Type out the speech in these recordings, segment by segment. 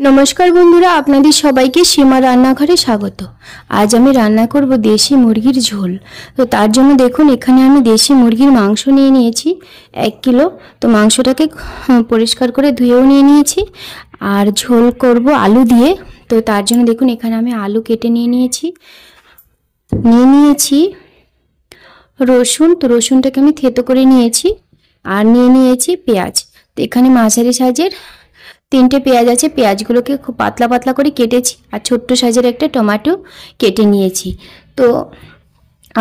নমস্কার বন্ধুরা, আপনাদের সবাইকে সীমা রান্নাঘরে স্বাগত। আজ আমি রান্না করব দেশি মুরগির ঝোল। তো তার জন্য দেখুন, এখানে আমি দেশি মুরগির মাংস নিয়ে নিয়েছি 1 কিলো। তো মাংসটাকে পরিষ্কার করে ধুয়েও নিয়ে নিয়েছি। আর ঝোল করব আলু দিয়ে। তো তার জন্য দেখুন, এখানে আমি আলু কেটে নিয়ে নিয়েছি রসুন। তো রসুনটাকে আমি থেতো করে নিয়েছি। আর নিয়ে নিয়েছি পেঁয়াজ। তো এখানে মাঝারি সাইজের 3টে পেঁয়াজ আছে। পেঁয়াজগুলোকে খুব পাতলা পাতলা করে কেটেছি। আর ছোট্ট সাইজের একটা টমেটো কেটে নিয়েছি। তো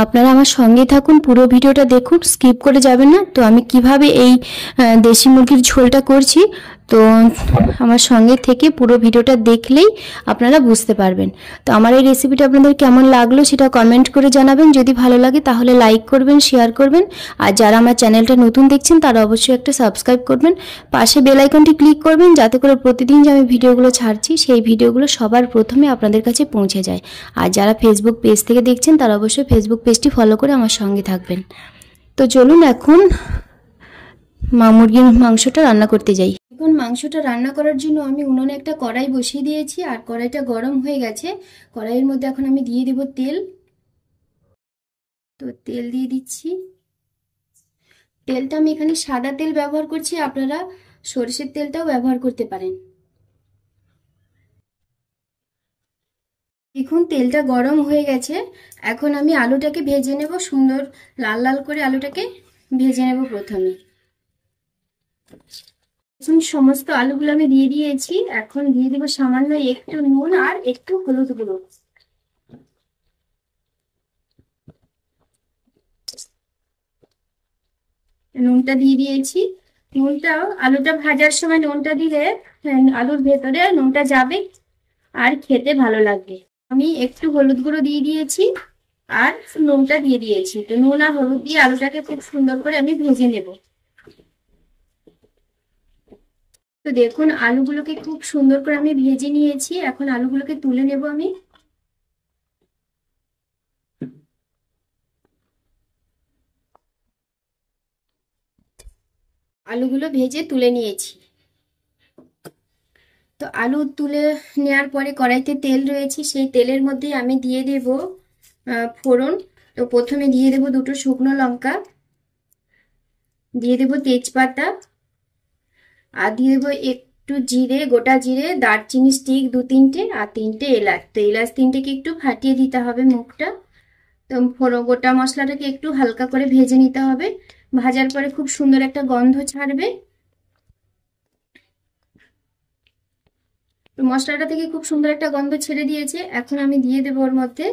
আপনারা আমার সঙ্গে থাকুন, পুরো ভিডিওটা দেখুন, স্কিপ করে যাবেন না। তো আমি কিভাবে এই দেশি মুরগির ঝোলটা করছি, তো আমার সঙ্গে থেকে পুরো ভিডিওটা দেখলেই আপনারা বুঝতে পারবেন। তো আমার এই রেসিপিটা আপনাদের কেমন লাগলো সেটা কমেন্ট করে জানাবেন। যদি ভালো লাগে তাহলে লাইক করবেন, শেয়ার করবেন। আর যারা আমার চ্যানেলটা নতুন দেখছেন তারা অবশ্যই একটা সাবস্ক্রাইব করবেন। পাশে বেল আইকনটি ক্লিক করবেন, যাতে করে প্রতিদিন যে আমি ভিডিওগুলো ছাড়ছি সেই ভিডিওগুলো সবার প্রথমে আপনাদের কাছে পৌঁছে যায়। আর যারা ফেসবুক পেজ থেকে দেখছেন তারা অবশ্যই ফেসবুক পেজটি ফলো করে আমার সঙ্গে থাকবেন। তো চলুন এখন মুরগির মাংসটা রান্না করতে যাই। এখন মাংসটা রান্না করার জন্য আমি উনুনে একটা কড়াই বসিয়ে দিয়েছি। আর কড়াইটা গরম হয়ে গেছে। কড়াইয়ের মধ্যে এখন আমি দিয়ে দেব তেল। তো তেল দিয়ে দিচ্ছি। তেলটা আমি এখানে সাদা তেল ব্যবহার করছি, আপনারা সরষের তেলটাও ব্যবহার করতে পারেন। দেখুন তেলটা গরম হয়ে গেছে। এখন আমি আলুটাকে ভেজে নেব, সুন্দর লাল লাল করে আলুটাকে ভেজে নেব প্রথমে। সমস্ত আলুগুলো আমি দিয়ে দিয়েছি। এখন দিয়ে দেবো সামান্য একটু নুন আর একটু হলুদ গুঁড়ো। নুনটা দিয়ে দিয়েছি। নুনটা আলুটা ভাজার সময় নুনটা দিলে আলুর ভেতরে নুনটা যাবে আর খেতে ভালো লাগবে। আমি একটু হলুদ গুঁড়ো দিয়ে দিয়েছি আর নুনটা দিয়ে দিয়েছি। তো নুন আর হলুদ দিয়ে আলুটাকে খুব সুন্দর করে আমি ভেজে নেব। তো দেখুন আলুগুলোকে খুব সুন্দর করে আমি ভেজে নিয়েছি। এখন আলুগুলোকে তুলে নেব আমি। আলুগুলো ভেজে তুলে নিয়েছি। তো আলু তুলে নেওয়ার পরে কড়াইতে তেল রয়েছে, সেই তেলের মধ্যে আমি দিয়ে দেব ফোড়ন। তো প্রথমে দিয়ে দেব 2টো শুকনো লঙ্কা, দিয়ে দেব তেজপাতা, আর দিয়ে দেবো একটু জিরে, গোটা জিরে, দারচিনি স্টিক 2-3টে, আর 3টে এলাচ। তো এলাচ 3টেকে একটু ফাটিয়ে দিতে হবে মুখটা। তো গোটা মশলাটাকে একটু হালকা করে ভেজে নিতে হবে। ভাজার পরে খুব সুন্দর একটা গন্ধ ছাড়বে। তো মশলাটা থেকে খুব সুন্দর একটা গন্ধ ছেড়ে দিয়েছে। এখন আমি দিয়ে দেবো ওর মধ্যে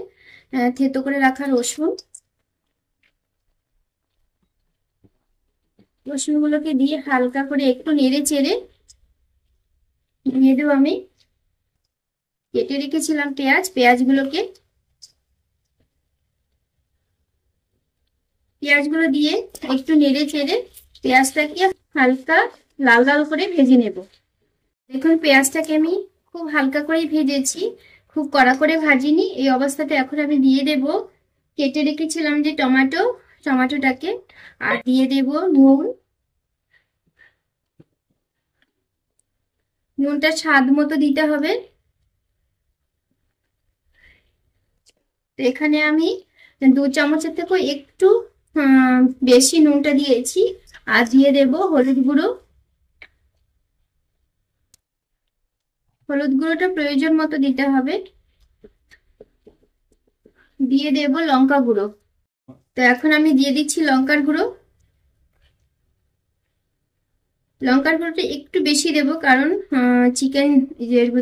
থেতো করে রাখা রসুন। রসুনগুলোকে দিয়ে হালকা করে একটু নেড়ে চেড়ে দিয়ে দেবো আমি কেটে রেখেছিলাম পেঁয়াজগুলোকে। পেঁয়াজগুলো দিয়ে একটু নেড়ে চেড়ে পেঁয়াজটাকে হালকা লাল লাল করে ভেজে নেব। দেখুন পেঁয়াজটাকে আমি খুব হালকা করে ভেজেছি, খুব কড়া করে ভাজিনি। এই অবস্থাতে এখন আমি দিয়ে দেব কেটে রেখেছিলাম যে টমেটোটাকে, আর দিয়ে দেব নুনটা স্বাদ মতো দিতে হবে। তো এখানে আমি 2 চামচের থেকে একটু বেশি নুনটা দিয়েছি। আর দিয়ে দেব হলুদ গুঁড়ো। হলুদ গুঁড়োটা প্রয়োজন মতো দিতে হবে। দিয়ে দেব লঙ্কা গুঁড়ো। তো এখন আমি দিয়ে দিচ্ছি লঙ্কার গুঁড়ো। লঙ্কার গুঁড়োটা একটু বেশি দেব, কারণ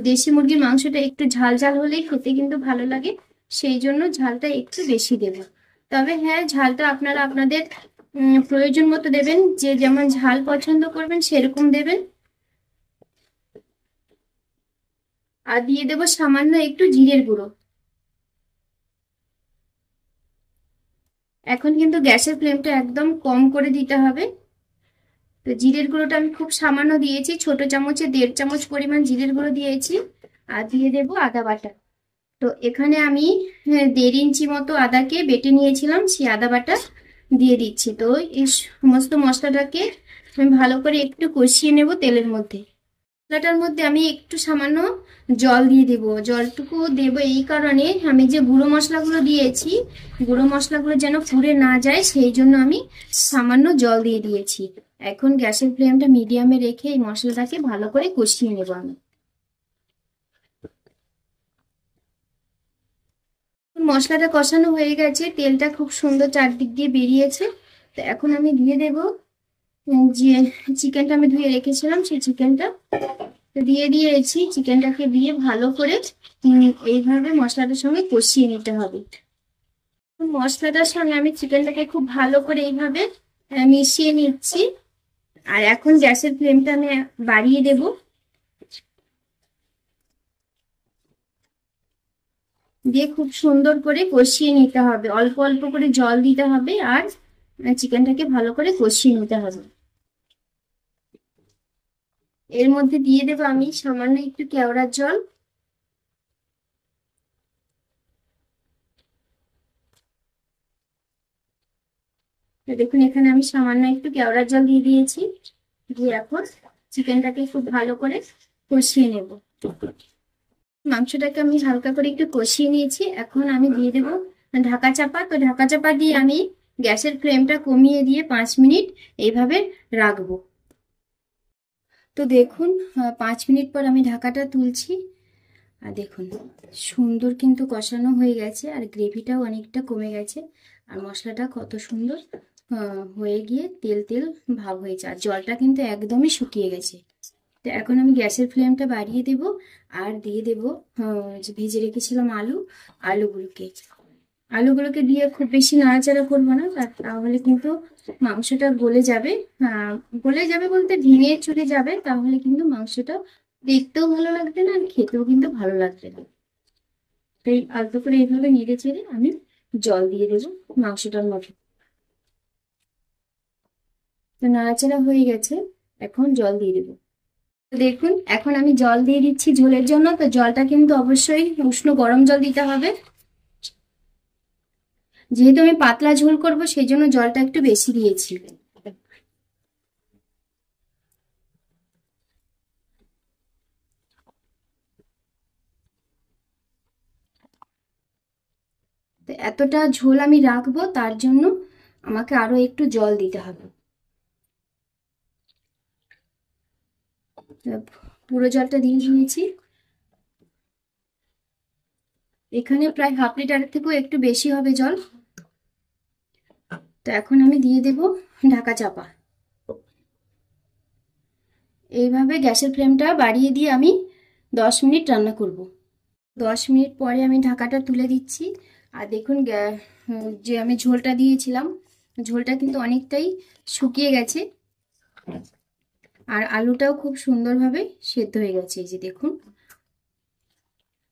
দেশি মুরগির মাংসটা একটু ঝাল ঝাল হলেই খেতে কিন্তু ভালো লাগে, সেই জন্য ঝালটা একটু বেশি দেব। তবে হ্যাঁ, ঝালটা আপনারা আপনাদের প্রয়োজন মতো দেবেন, যে যেমন ঝাল পছন্দ করবেন সেরকম দেবেন। আর দিয়ে দেব সামান্য একটু জিরের গুঁড়ো। এখন কিন্তু গ্যাসের ফ্লেমটা একদম কম করে দিতে হবে। তো জিরের গুঁড়োটা আমি খুব সামান্য দিয়েছি, ছোট চামচে 1.5 চামচ পরিমাণ জিরের গুঁড়ো দিয়েছি। আর দিয়ে দেব আদা বাটা। তো এখানে আমি 1.5 ইঞ্চি মতো আদাকে বেটে নিয়েছিলাম, সেই আদা বাটা দিয়ে দিচ্ছি। তো এই সমস্ত মশলাটাকে আমি ভালো করে একটু কষিয়ে নেব তেলের মধ্যে। মশলাটার মধ্যে আমি একটু সামান্য জল দিয়ে দেব। জলটুকু দেব এই কারণে, আমি যে গুঁড়ো মশলাগুলো দিয়েছি, গুঁড়ো মশলাগুলো যেন পুড়ে না যায়, সেই জন্য আমি সামান্য জল দিয়ে দিয়েছি। এখন গ্যাসের ফ্লেমটা মিডিয়ামে রেখে এই মশলাটাকে ভালো করে কষিয়ে নেব আমি। মশলাটা কষানো হয়ে গেছে, তেলটা খুব সুন্দর চারদিক দিয়ে বেরিয়েছে। তো এখন আমি দিয়ে দেব যে চিকেনটা আমি ধুয়ে রেখেছিলাম, সেই চিকেনটা দিয়ে দিয়েছি। চিকেনটাকে দিয়ে ভালো করে এইভাবে মশলাটার সঙ্গে কষিয়ে নিতে হবে। মশলাটার সঙ্গে আমি চিকেনটাকে খুব ভালো করে এইভাবে মিশিয়ে নিচ্ছি। আর এখন গ্যাসের ফ্লেমটা আমি বাড়িয়ে দেব। দিয়ে খুব সুন্দর করে কষিয়ে নিতে হবে, অল্প অল্প করে জল দিতে হবে আর চিকেনটাকে ভালো করে কষিয়ে নিতে হবে। এর মধ্যে দিয়ে দেবো আমি সামান্য একটু কেওড়ার জল। দেখুন এখানে আমি সামান্য একটু কেওড়ার জল দিয়ে দিয়েছি। দিয়ে এখন চিকেনটাকে খুব ভালো করে কষিয়ে নেব। মাংসটাকে আমি হালকা করে একটু কষিয়ে নিয়েছি। এখন আমি দিয়ে দেবো ঢাকা চাপা। তো ঢাকা চাপা দিয়ে আমি গ্যাসের ফ্লেমটা কমিয়ে দিয়ে 5 মিনিট এইভাবে রাখবো। তো দেখুন 5 মিনিট পর আমি ঢাকাটা তুলছি। আর দেখুন সুন্দর কিন্তু কষানো হয়ে গেছে, আর গ্রেভিটাও অনেকটা কমে গেছে, আর মশলাটা কত সুন্দর হয়ে গিয়ে তেল তেল ভাব হয়েছে, আর জলটা কিন্তু একদমই শুকিয়ে গেছে। তো এখন আমি গ্যাসের ফ্লেমটা বাড়িয়ে দেব আর দিয়ে দেব যে ভেজে রেখেছিলাম আলুগুলোকে দিয়ে খুব বেশি নাড়াচাড়া করবো না, তাহলে কিন্তু মাংসটা গলে যাবে। গলে যাবে বলতে ভেঙে চলে যাবে, তাহলে কিন্তু মাংসটা দেখতেও ভালো লাগবে না আর খেতেও কিন্তু ভালো লাগবে না। তাই আলতো করে এইভাবে নেড়ে চেড়ে আমি জল দিয়ে দেবো মাংসটার মধ্যে। তো নাড়াচাড়া হয়ে গেছে, এখন জল দিয়ে দেবো। দেখুন এখন আমি জল দিয়ে দিচ্ছি ঝোলের জন্য। তো জলটা কিন্তু অবশ্যই উষ্ণ গরম জল দিতে হবে, যেহেতু আমি পাতলা ঝোল করব সেই জন্য জলটা একটু বেশি দিয়েছি। তো এতটা ঝোল আমি রাখবো, তার জন্য আমাকে আরো একটু জল দিতে হবে। পুরো জলটা দিয়ে দিয়েছি। এখানে প্রায় হাফ লিটারের থেকেও একটু বেশি হবে জল। তো এখন আমি দিয়ে দেব ঢাকা চাপা। এইভাবে গ্যাসের ফ্লেমটা বাড়িয়ে দিয়ে আমি 10 মিনিট রান্না করব। 10 মিনিট পরে আমি ঢাকাটা তুলে দিচ্ছি। আর দেখুন যে আমি ঝোলটা দিয়েছিলাম, ঝোলটা কিন্তু অনেকটাই শুকিয়ে গেছে, আর আলুটাও খুব সুন্দরভাবে সেদ্ধ হয়ে গেছে, এই যে দেখুন।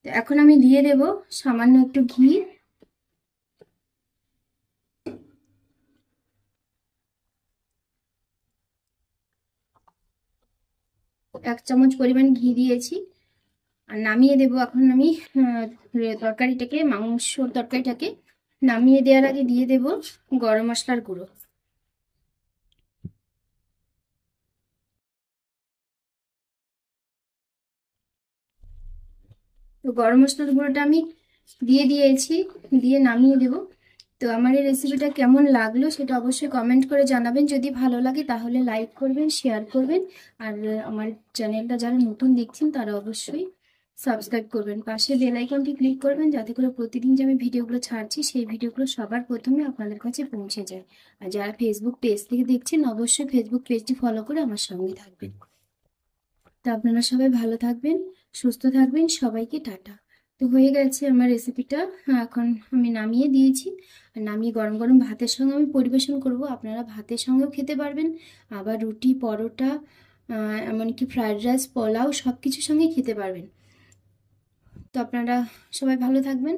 এখন আমি দিয়ে দেব সামান্য একটু ঘি। 1 চামচ পরিমাণ ঘি দিয়েছি। আর নামিয়ে দেব এখন আমি তরকারিটাকে, মাংসর তরকারিটাকে নামিয়ে দেওয়ার আগে দিয়ে দেব গরম মশলার গুঁড়ো। তো গরম মশলার গুঁড়োটা আমি দিয়ে দিয়েছি, দিয়ে নামিয়ে দেব। তো আমার এই রেসিপিটা কেমন লাগলো সেটা অবশ্যই কমেন্ট করে জানাবেন। যদি ভালো লাগে তাহলে লাইক করবেন, শেয়ার করবেন, আর আমার চ্যানেলটা যারা নতুন দেখছেন তারা অবশ্যই সাবস্ক্রাইব করবেন। পাশে বেল আইকনটি ক্লিক করবেন, যাতে করে প্রতিদিন যে আমি ভিডিওগুলো ছাড়ছি সেই ভিডিওগুলো সবার প্রথমে আপনাদের কাছে পৌঁছে যায়। আর যারা ফেসবুক পেজ থেকে দেখছেন অবশ্যই ফেসবুক পেজটি ফলো করে আমার সঙ্গে থাকবেন। তো আপনারা সবাই ভালো থাকবেন, সুস্থ থাকবেন, সবাইকে টাটা। তো হয়ে গেছে আমার রেসিপিটা, এখন আমি নামিয়ে দিয়েছি। আর নামিয়ে গরম গরম ভাতের সঙ্গে আমি পরিবেশন করব। আপনারা ভাতের সঙ্গেও খেতে পারবেন, আবার রুটি, পরোটা, এমনকি ফ্রাইড রাইস, পোলাও সব কিছুর সঙ্গে খেতে পারবেন। তো আপনারা সবাই ভালো থাকবেন।